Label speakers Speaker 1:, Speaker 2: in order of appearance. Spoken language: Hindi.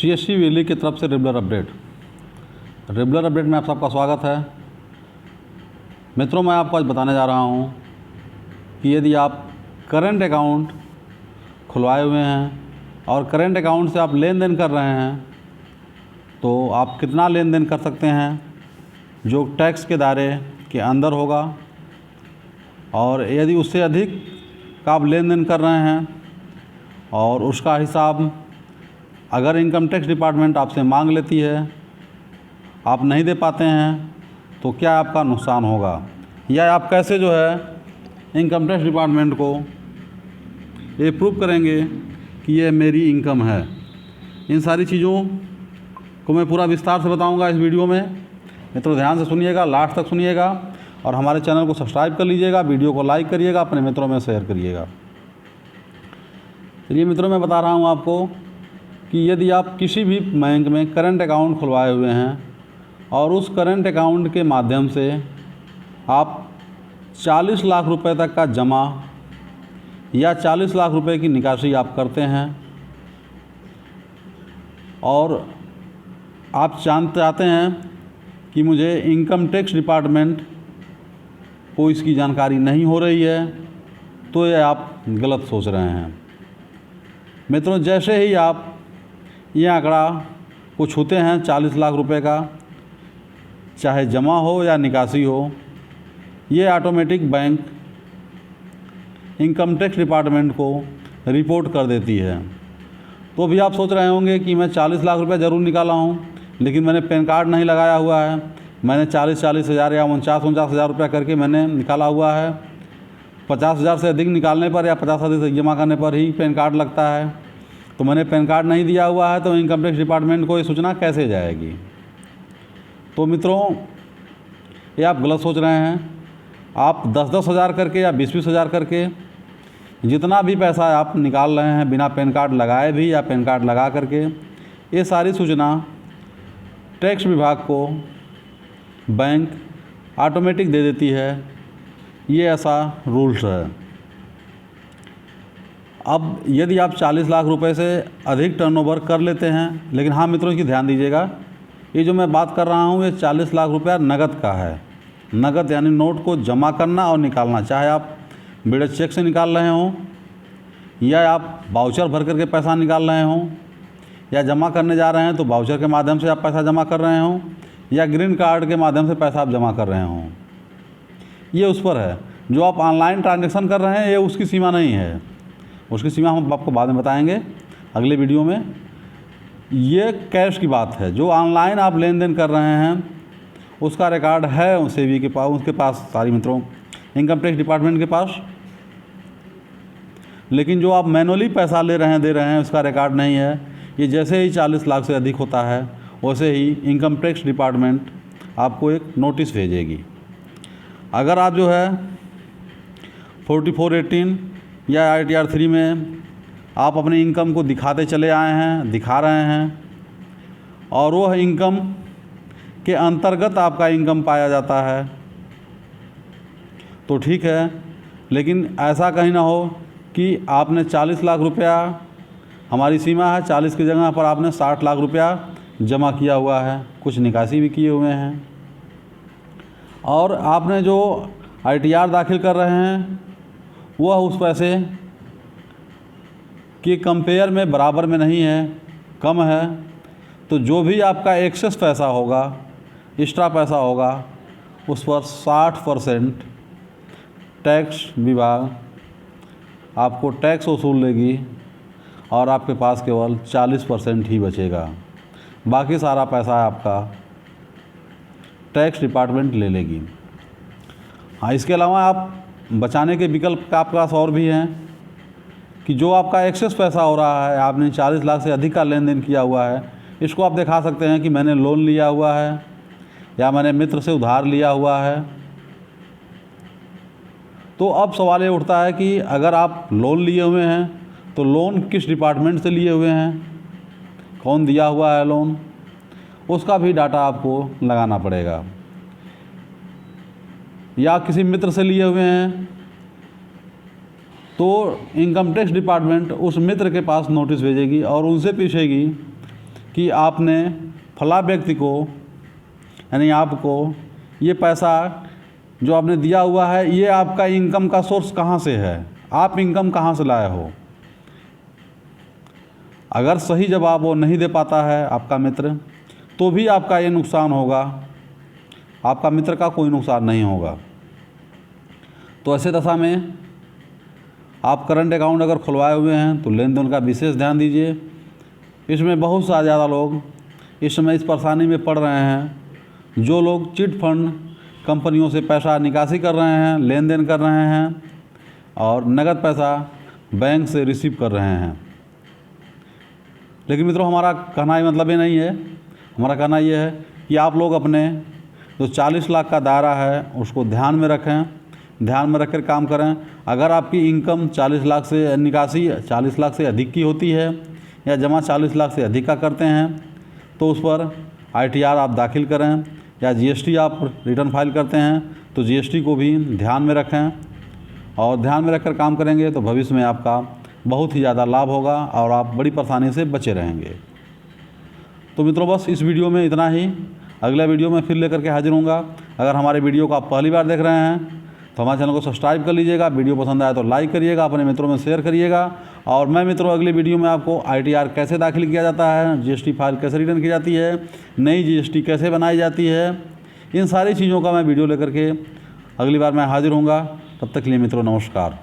Speaker 1: CSC वैली की तरफ से रेगुलर अपडेट में आप सबका स्वागत है। मित्रों, मैं आपको आज बताने जा रहा हूं कि यदि आप करंट अकाउंट खुलवाए हुए हैं और करंट अकाउंट से आप लेन देन कर रहे हैं तो आप कितना लेन देन कर सकते हैं जो टैक्स के दायरे के अंदर होगा, और यदि उससे अधिक का आप लेन देन कर रहे हैं और उसका हिसाब अगर इनकम टैक्स डिपार्टमेंट आपसे मांग लेती है, आप नहीं दे पाते हैं, तो क्या आपका नुकसान होगा, या आप कैसे जो है इनकम टैक्स डिपार्टमेंट को ये प्रूव करेंगे कि ये मेरी इनकम है। इन सारी चीज़ों को मैं पूरा विस्तार से बताऊंगा इस वीडियो में। मित्रों, ध्यान से सुनिएगा, लास्ट तक सुनिएगा और हमारे चैनल को सब्सक्राइब कर लीजिएगा, वीडियो को लाइक करिएगा, अपने मित्रों में शेयर करिएगा। चलिए मित्रों, मैं बता रहा हूँ आपको कि यदि आप किसी भी बैंक में करंट अकाउंट खुलवाए हुए हैं और उस करंट अकाउंट के माध्यम से आप 40 लाख रुपए तक का जमा या 40 लाख रुपए की निकासी आप करते हैं और आप चाहते हैं कि मुझे इनकम टैक्स डिपार्टमेंट को इसकी जानकारी नहीं हो रही है, तो ये आप गलत सोच रहे हैं। मित्रों, जैसे ही आप ये आंकड़ा को छूते हैं 40 लाख रुपए का, चाहे जमा हो या निकासी हो, ये automatic bank income tax department को रिपोर्ट कर देती है। तो भी आप सोच रहे होंगे कि मैं 40 लाख रुपए ज़रूर निकाला हूँ, लेकिन मैंने पैन कार्ड नहीं लगाया हुआ है, मैंने 40 हज़ार या 49 हज़ार रुपया करके मैंने निकाला हुआ है। 50 हज़ार से अधिक निकालने पर या 50 हज़ार से जमा करने पर ही पैन कार्ड लगता है, तो मैंने पैन कार्ड नहीं दिया हुआ है, तो इनकम टैक्स डिपार्टमेंट को ये सूचना कैसे जाएगी। तो मित्रों, ये आप गलत सोच रहे हैं। आप 10-10 हज़ार करके या 20-20 हज़ार करके जितना भी पैसा आप निकाल रहे हैं बिना पैन कार्ड लगाए भी या पैन कार्ड लगा करके, ये सारी सूचना टैक्स विभाग को बैंक ऑटोमेटिक दे देती है। ये ऐसा रूल्स है। अब यदि आप 40 लाख रुपए से अधिक टर्नओवर कर लेते हैं, लेकिन हाँ मित्रों, इसकी ध्यान दीजिएगा, ये जो मैं बात कर रहा हूँ ये 40 लाख रुपया नगद का है। नगद यानी नोट को जमा करना और निकालना, चाहे आप बिना चेक से निकाल रहे हों या आप वाउचर भर करके पैसा निकाल रहे हों, या जमा करने जा रहे हैं तो वाउचर के माध्यम से आप पैसा जमा कर रहे हों, या ग्रीन कार्ड के माध्यम से पैसा आप जमा कर रहे हों, ये उस पर है। जो आप ऑनलाइन ट्रांजेक्शन कर रहे हैं ये उसकी सीमा नहीं है, उसकी सीमा हम आपको बाद में बताएंगे अगले वीडियो में। ये कैश की बात है। जो ऑनलाइन आप लेन देन कर रहे हैं उसका रिकॉर्ड है सेबी के पास, उसके पास सारी मित्रों इनकम टैक्स डिपार्टमेंट के पास, लेकिन जो आप मैनुअली पैसा ले रहे हैं दे रहे हैं उसका रिकॉर्ड नहीं है। ये जैसे ही 40 लाख से अधिक होता है वैसे ही इनकम टैक्स डिपार्टमेंट आपको एक नोटिस भेजेगी। अगर आप जो है 4418 या ITR 3 में आप अपनी इनकम को दिखाते चले आए हैं, दिखा रहे हैं, और वह इनकम के अंतर्गत आपका इनकम पाया जाता है तो ठीक है, लेकिन ऐसा कहीं ना हो कि आपने 40 लाख रुपया, हमारी सीमा है 40 की जगह पर आपने 60 लाख रुपया जमा किया हुआ है, कुछ निकासी भी किए हुए हैं, और आपने जो ITR दाखिल कर रहे हैं वह उस पैसे के कंपेयर में बराबर में नहीं है, कम है। तो जो भी आपका एक्सेस पैसा होगा, एक्स्ट्रा पैसा होगा, उस पर 60% टैक्स विभाग आपको टैक्स वसूल लेगी और आपके पास केवल 40% ही बचेगा। बाकी सारा पैसा आपका टैक्स डिपार्टमेंट ले लेगी। हाँ, इसके अलावा आप बचाने के विकल्प आपके पास और भी हैं कि जो आपका एक्सेस पैसा हो रहा है, आपने 40 लाख से अधिक का लेन देन किया हुआ है, इसको आप दिखा सकते हैं कि मैंने लोन लिया हुआ है या मैंने मित्र से उधार लिया हुआ है। तो अब सवाल ये उठता है कि अगर आप लोन लिए हुए हैं तो लोन किस डिपार्टमेंट से लिए हुए हैं, कौन दिया हुआ है लोन, उसका भी डाटा आपको लगाना पड़ेगा। या किसी मित्र से लिए हुए हैं तो इनकम टैक्स डिपार्टमेंट उस मित्र के पास नोटिस भेजेगी और उनसे पूछेगी कि आपने फला व्यक्ति को यानी आपको ये पैसा जो आपने दिया हुआ है, ये आपका इनकम का सोर्स कहाँ से है, आप इनकम कहाँ से लाए हो। अगर सही जवाब वो नहीं दे पाता है आपका मित्र, तो भी आपका ये नुकसान होगा, आपका मित्र का कोई नुकसान नहीं होगा। तो ऐसे दशा में आप करंट अकाउंट अगर खुलवाए हुए हैं तो लेन देन का विशेष ध्यान दीजिए। इसमें बहुत सा ज़्यादा लोग इस समय इस परेशानी में पड़ रहे हैं। जो लोग चिट फंड कंपनियों से पैसा निकासी कर रहे हैं, लेन देन कर रहे हैं और नगद पैसा बैंक से रिसीव कर रहे हैं। लेकिन मित्रों, हमारा कहना ये मतलब ये नहीं है। हमारा कहना ये है कि आप लोग अपने जो 40 लाख का दायरा है उसको ध्यान में रखें, ध्यान में रखकर काम करें। अगर आपकी इनकम 40 लाख से निकासी 40 लाख से अधिक की होती है या जमा 40 लाख से अधिक का करते हैं तो उस पर ITR आप दाखिल करें, या GST आप रिटर्न फाइल करते हैं तो GST को भी ध्यान में रखें। और ध्यान में रखकर काम करेंगे तो भविष्य में आपका बहुत ही ज़्यादा लाभ होगा और आप बड़ी परेशानी से बचे रहेंगे। तो मित्रों, बस इस वीडियो में इतना ही। अगला वीडियो में फिर लेकर के हाजिर होऊंगा। अगर हमारे वीडियो को आप पहली बार देख रहे हैं तो हमारे चैनल को सब्सक्राइब कर लीजिएगा। वीडियो पसंद आए तो लाइक करिएगा, अपने मित्रों में शेयर करिएगा। और मैं मित्रों अगली वीडियो में आपको ITR कैसे दाखिल किया जाता है, GST फाइल कैसे रिटर्न की जाती है, नई GST कैसे बनाई जाती है, इन सारी चीज़ों का मैं वीडियो लेकर के अगली बार मैं हाजिर होऊंगा। तब तक के लिए मित्रों नमस्कार।